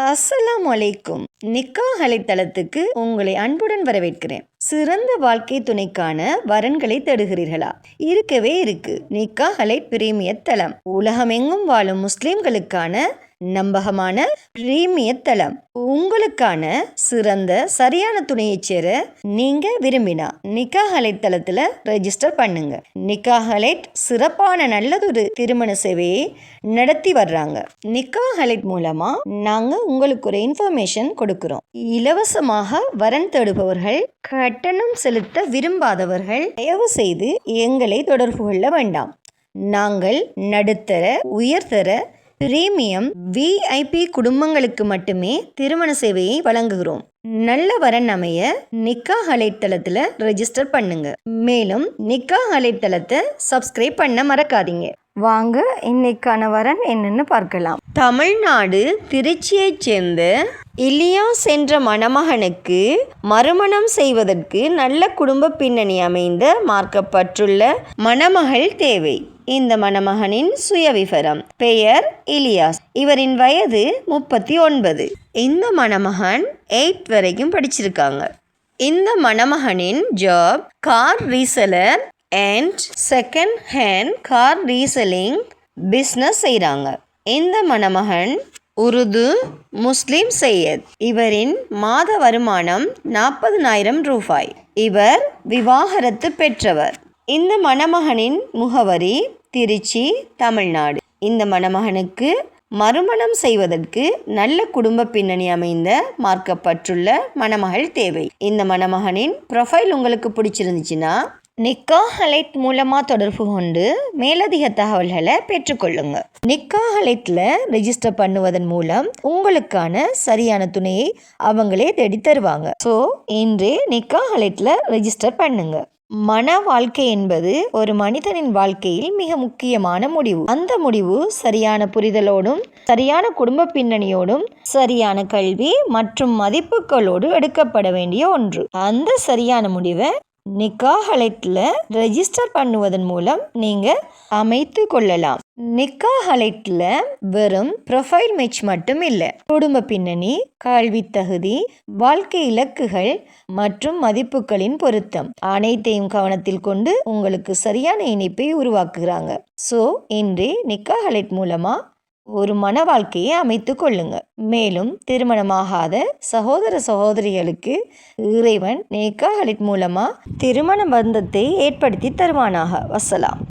அஸ்ஸலாமு அலைக்கும். நிக்காஹ் அலைத்தளத்துக்கு உங்களை அன்புடன் வரவேற்கிறேன். சிறந்த வாழ்க்கை துணைக்கான வரன்களை தேடுகிறீர்களா? இருக்கவே இருக்கு நிக்காஹ் அலை பிரீமியர் தளம். உலகமெங்கும் வாழும் முஸ்லிம்களுக்கான நம்பகமான பிரீமியர் தளம். உங்களுக்கான சிறந்த சரியான துணையை சேர நீங்க விரும்பினா நிக்காஹ் அலைட் தளத்துல ரெஜிஸ்டர் பண்ணுங்க. நிக்காஹ் அலைட் சிறப்பான நல்லதொரு திருமண சேவையை நடத்தி வர்றாங்க. நிக்காஹ் அலைட் மூலமா நாங்க உங்களுக்கு ஒரு இன்ஃபர்மேஷன் கொடுக்கிறோம். இலவசமாக வரன் தேடுபவர்கள், கட்டணம் செலுத்த விரும்பாதவர்கள் தயவு செய்து எங்களை தொடர்பு கொள்ள வேண்டாம். நாங்கள் நடுத்தர, உயர்தர, பிரீமியம், விஐபி குடும்பங்களுக்கு மட்டுமே திருமண சேவையை வழங்குகிறோம். நல்ல வரன் அமைய நிக்காஹ் அலைட் தளத்துல ரெஜிஸ்டர் பண்ணுங்க. மேலும் நிக்காஹ் அலைட் தளத்தை சப்ஸ்கிரைப் பண்ண மறக்காதீங்க. வாங்க இன்னைக்கான வரன் என்னன்னு பார்க்கலாம். தமிழ்நாடு திருச்சியைச் சேர்ந்த இலியாஸ் என்ற மணமகனுக்கு மறுமணம் செய்வதற்கு நல்ல குடும்ப பின்னணி அமைந்த மார்க்கப்பட்டுள்ள மணமகள் தேவை. இந்த மணமகனின் சுயவிவரம்: பெயர் இலியாஸ். இவரின் வயது 39. இந்த மணமகன் 8th வரைக்கும் படிச்சிருக்காங்க. இந்த மணமகனின் job car reseller and second hand car reselling business செய்கிறாங்க. இந்த மணமகன் உருது முஸ்லிம் சையத். இவரின் மாத வருமானம் 40,000 ரூபாய். இவர் விவாகரத்து பெற்றவர். இந்த மணமகனின் முகவரி திருச்சி, தமிழ்நாடு. இந்த மணமகனுக்கு மறுமணம் செய்வதற்கு நல்ல குடும்ப பின்னணி அமைந்த மார்க்கப்பட்டுள்ள மணமகள் தேவை. இந்த மணமகனின் ப்ரொஃபைல் உங்களுக்கு பிடிச்சிருந்துச்சுன்னா நிக்காஹ் அலைட் மூலமாக தொடர்பு கொண்டு மேலதிக தகவல்களை பெற்றுக்கொள்ளுங்க. நிக்காஹ் அலைட்ல ரெஜிஸ்டர் பண்ணுவதன் மூலம் உங்களுக்கான சரியான துணையை அவங்களே தேடி தருவாங்க. ஸோ இன்று நிக்காஹ் அலைட்ல ரெஜிஸ்டர் பண்ணுங்க. மன வாழ்க்கை என்பது ஒரு மனிதனின் வாழ்க்கையில் மிக முக்கியமான முடிவு. அந்த முடிவு சரியான புரிதலோடும், சரியான குடும்ப பின்னணியோடும், சரியான கல்வி மற்றும் மதிப்புகளோடு எடுக்கப்பட வேண்டிய ஒன்று. அந்த சரியான முடிவை நிக்காஹ் அலைட்ல ரெஜிஸ்டர் பண்ணுவதன் மூலம் நீங்க அமைத்து கொள்ளலாம். நிக்காஹ் அலைட்ல வெறும் ப்ரொஃபைல் மேட்ச் மட்டும் இல்லை, குடும்ப பின்னணி, கல்வி தகுதி, வாழ்க்கை இலக்குகள் மற்றும் மதிப்புகளின் பொருத்தம் அனைத்தையும் கவனத்தில் கொண்டு உங்களுக்கு சரியான இணைப்பை உருவாக்குகிறாங்க. ஸோ இன்று நிக்காஹ் அலைட் மூலமா ஒரு மன வாழ்க்கையை அமைத்து கொள்ளுங்க. மேலும் திருமணமாகாத சகோதர சகோதரிகளுக்கு இறைவன் நிக்காஹ் அலைட் மூலமா திருமண பந்தத்தை ஏற்படுத்தி தருவானாக. வசலாம்.